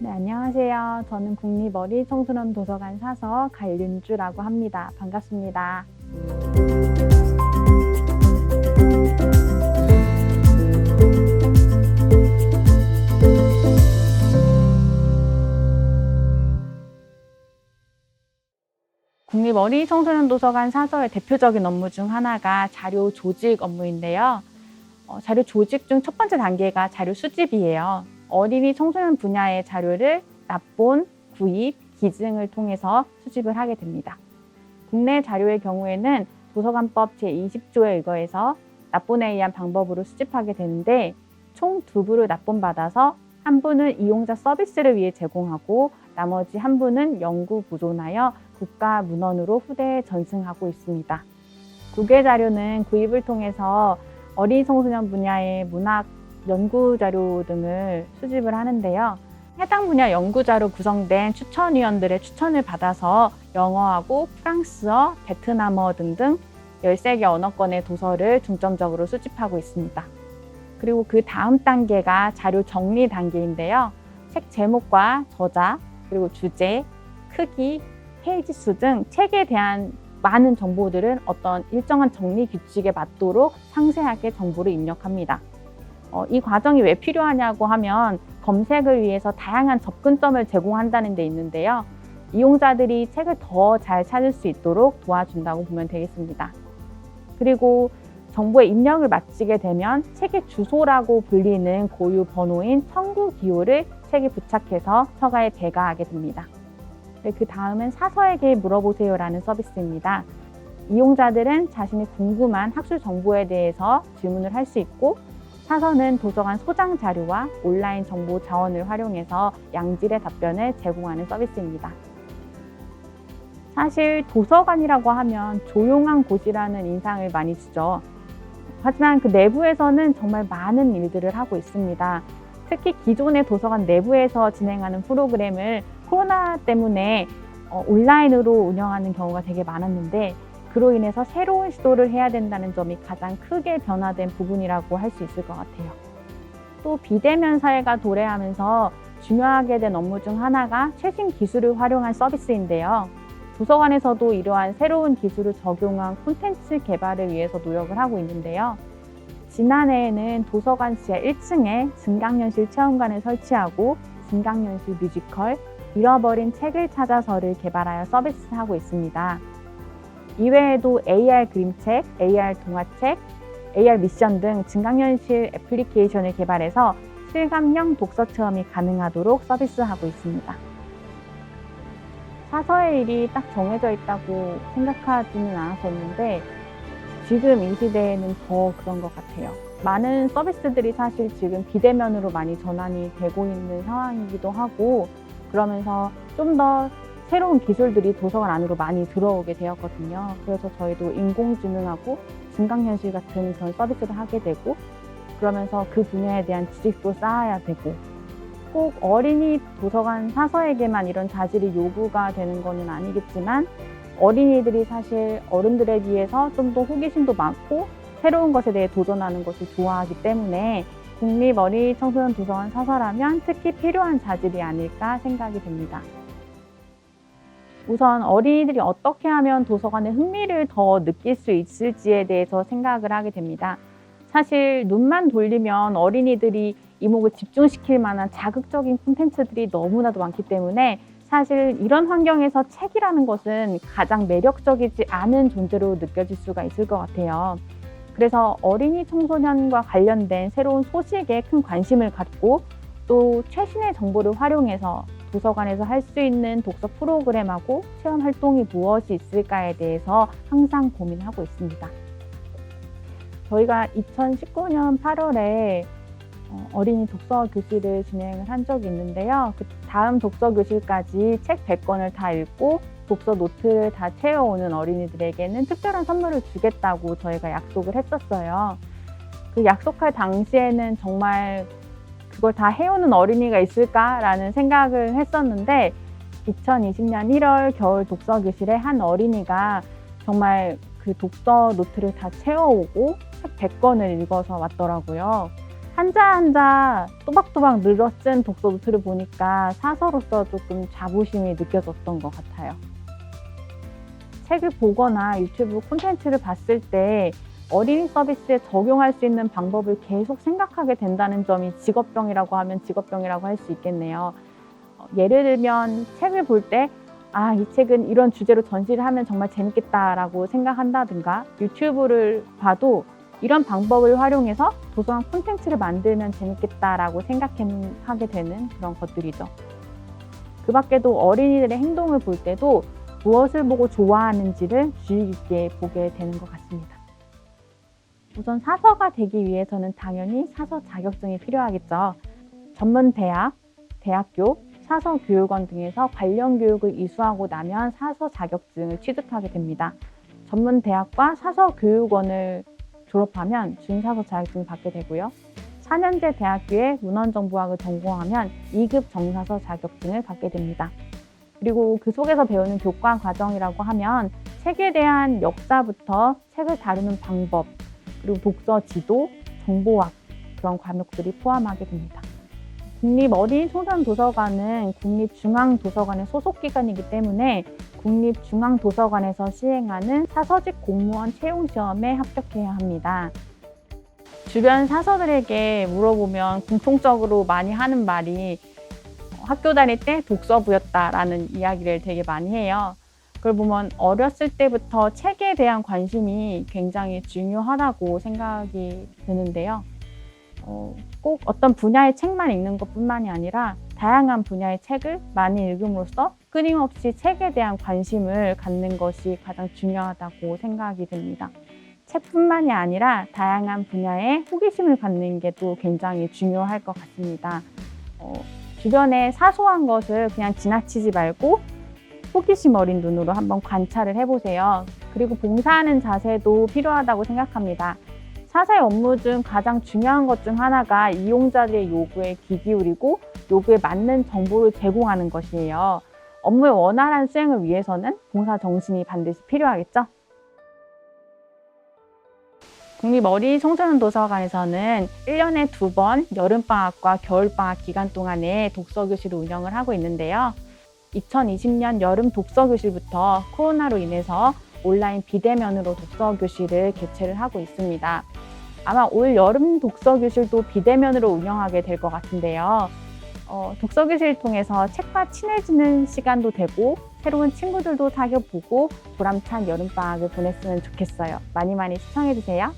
네, 안녕하세요. 저는 국립어린이청소년 도서관 사서 갈윤주라고 합니다. 반갑습니다. 국립어린이청소년 도서관 사서의 대표적인 업무 중 하나가 자료 조직 업무인데요. 자료 조직 중 첫 번째 단계가 자료 수집이에요. 어린이 청소년 분야의 자료를 납본, 구입, 기증을 통해서 수집을 하게 됩니다. 국내 자료의 경우에는 도서관법 제20조에 의거해서 납본에 의한 방법으로 수집하게 되는데 총 2부를 납본받아서 한 부는 이용자 서비스를 위해 제공하고 나머지 한 부는 연구 보존하여 국가문헌으로 후대에 전승하고 있습니다. 국외 자료는 구입을 통해서 어린이 청소년 분야의 문학, 연구자료 등을 수집을 하는데요. 해당 분야 연구자로 구성된 추천위원들의 추천을 받아서 영어하고 프랑스어, 베트남어 등등 13개 언어권의 도서를 중점적으로 수집하고 있습니다. 그리고 그 다음 단계가 자료 정리 단계인데요. 책 제목과 저자, 그리고 주제, 크기, 페이지 수 등 책에 대한 많은 정보들은 어떤 일정한 정리 규칙에 맞도록 상세하게 정보를 입력합니다. 이 과정이 왜 필요하냐고 하면 검색을 위해서 다양한 접근점을 제공한다는 데 있는데요. 이용자들이 책을 더 잘 찾을 수 있도록 도와준다고 보면 되겠습니다. 그리고 정보의 입력을 마치게 되면 책의 주소라고 불리는 고유 번호인 청구 기호를 책에 부착해서 처가에 배가하게 됩니다. 그 다음은 사서에게 물어보세요라는 서비스입니다. 이용자들은 자신이 궁금한 학술 정보에 대해서 질문을 할 수 있고 사서는 도서관 소장 자료와 온라인 정보 자원을 활용해서 양질의 답변을 제공하는 서비스입니다. 사실 도서관이라고 하면 조용한 곳이라는 인상을 많이 주죠. 하지만 그 내부에서는 정말 많은 일들을 하고 있습니다. 특히 기존의 도서관 내부에서 진행하는 프로그램을 코로나 때문에 온라인으로 운영하는 경우가 되게 많았는데 그로 인해서 새로운 시도를 해야 된다는 점이 가장 크게 변화된 부분이라고 할 수 있을 것 같아요. 또 비대면 사회가 도래하면서 중요하게 된 업무 중 하나가 최신 기술을 활용한 서비스인데요. 도서관에서도 이러한 새로운 기술을 적용한 콘텐츠 개발을 위해서 노력을 하고 있는데요. 지난해에는 도서관 지하 1층에 증강현실 체험관을 설치하고 증강현실 뮤지컬, 잃어버린 책을 찾아서를 개발하여 서비스하고 있습니다. 이외에도 AR 그림책, AR 동화책, AR 미션 등 증강현실 애플리케이션을 개발해서 실감형 독서 체험이 가능하도록 서비스하고 있습니다. 사서의 일이 딱 정해져 있다고 생각하지는 않았었는데 지금 이 시대에는 더 그런 것 같아요. 많은 서비스들이 사실 지금 비대면으로 많이 전환이 되고 있는 상황이기도 하고 그러면서 좀 더 새로운 기술들이 도서관 안으로 많이 들어오게 되었거든요. 그래서 저희도 인공지능하고 증강현실 같은 그런 서비스를 하게 되고 그러면서 그 분야에 대한 지식도 쌓아야 되고 꼭 어린이 도서관 사서에게만 이런 자질이 요구가 되는 것은 아니겠지만 어린이들이 사실 어른들에 비해서 좀 더 호기심도 많고 새로운 것에 대해 도전하는 것을 좋아하기 때문에 국립어린이청소년 도서관 사서라면 특히 필요한 자질이 아닐까 생각이 됩니다. 우선 어린이들이 어떻게 하면 도서관의 흥미를 더 느낄 수 있을지에 대해서 생각을 하게 됩니다. 사실 눈만 돌리면 어린이들이 이목을 집중시킬 만한 자극적인 콘텐츠들이 너무나도 많기 때문에 사실 이런 환경에서 책이라는 것은 가장 매력적이지 않은 존재로 느껴질 수가 있을 것 같아요. 그래서 어린이 청소년과 관련된 새로운 소식에 큰 관심을 갖고 또 최신의 정보를 활용해서 도서관에서 할 수 있는 독서 프로그램하고 체험 활동이 무엇이 있을까에 대해서 항상 고민하고 있습니다. 저희가 2019년 8월에 어린이 독서 교실을 진행을 한 적이 있는데요. 그 다음 독서 교실까지 책 100권을 다 읽고 독서 노트를 다 채워오는 어린이들에게는 특별한 선물을 주겠다고 저희가 약속을 했었어요. 그 약속할 당시에는 정말 그걸 다 해오는 어린이가 있을까라는 생각을 했었는데 2020년 1월 겨울 독서 교실에 한 어린이가 정말 그 독서 노트를 다 채워오고 책 100권을 읽어서 왔더라고요. 한자 한자 또박또박 늘어 쓴 독서 노트를 보니까 사서로서 조금 자부심이 느껴졌던 것 같아요. 책을 보거나 유튜브 콘텐츠를 봤을 때 어린이 서비스에 적용할 수 있는 방법을 계속 생각하게 된다는 점이 직업병이라고 하면 직업병이라고 할 수 있겠네요. 예를 들면 책을 볼 때 이 책은 이런 주제로 전시를 하면 정말 재밌겠다라고 생각한다든가, 유튜브를 봐도 이런 방법을 활용해서 도서관 콘텐츠를 만들면 재밌겠다라고 생각하게 되는 그런 것들이죠. 그 밖에도 어린이들의 행동을 볼 때도 무엇을 보고 좋아하는지를 주의 깊게 보게 되는 것 같습니다. 우선 사서가 되기 위해서는 당연히 사서 자격증이 필요하겠죠. 전문 대학, 대학교, 사서교육원 등에서 관련 교육을 이수하고 나면 사서 자격증을 취득하게 됩니다. 전문 대학과 사서교육원을 졸업하면 준사서 자격증을 받게 되고요. 4년제 대학교에 문헌정보학을 전공하면 2급 정사서 자격증을 받게 됩니다. 그리고 그 속에서 배우는 교과 과정이라고 하면 책에 대한 역사부터 책을 다루는 방법, 그리고 독서 지도, 정보학 그런 과목들이 포함하게 됩니다. 국립어린이청소년도서관은 국립중앙도서관의 소속기관이기 때문에 국립중앙도서관에서 시행하는 사서직 공무원 채용시험에 합격해야 합니다. 주변 사서들에게 물어보면 공통적으로 많이 하는 말이 학교 다닐 때 독서부였다라는 이야기를 되게 많이 해요. 그걸 보면 어렸을 때부터 책에 대한 관심이 굉장히 중요하다고 생각이 드는데요. 꼭 어떤 분야의 책만 읽는 것뿐만이 아니라 다양한 분야의 책을 많이 읽음으로써 끊임없이 책에 대한 관심을 갖는 것이 가장 중요하다고 생각이 듭니다. 책뿐만이 아니라 다양한 분야에 호기심을 갖는 게 또 굉장히 중요할 것 같습니다. 주변의 사소한 것을 그냥 지나치지 말고 호기심 어린 눈으로 한번 관찰을 해보세요. 그리고 봉사하는 자세도 필요하다고 생각합니다. 사서의 업무 중 가장 중요한 것 중 하나가 이용자들의 요구에 귀 기울이고 요구에 맞는 정보를 제공하는 것이에요. 업무의 원활한 수행을 위해서는 봉사 정신이 반드시 필요하겠죠? 국립어린이청소년도서관에서는 1년에 2번 여름방학과 겨울방학 기간 동안에 독서교실을 운영을 하고 있는데요. 2020년 여름 독서교실부터 코로나로 인해서 온라인 비대면으로 독서교실을 개최를 하고 있습니다. 아마 올 여름 독서교실도 비대면으로 운영하게 될 것 같은데요. 독서교실을 통해서 책과 친해지는 시간도 되고 새로운 친구들도 사귀어보고 보람찬 여름방학을 보냈으면 좋겠어요. 많이 많이 시청해주세요.